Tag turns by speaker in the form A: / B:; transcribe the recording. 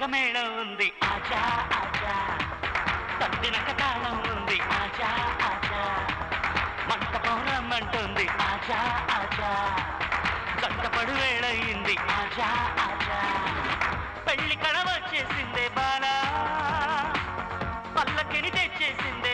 A: జగమేళం ఉంది ఆజా ఆజా తద్దినక తాళం ఉంది ఆజా ఆజా మంటపం రమ్మంటుంది ఆజా ఆజా గంటపడు వేళయింది ఆజా ఆజా పెళ్లి కళ వచ్చేసిందే బాలా పల్లకిని తెచ్చేసిందే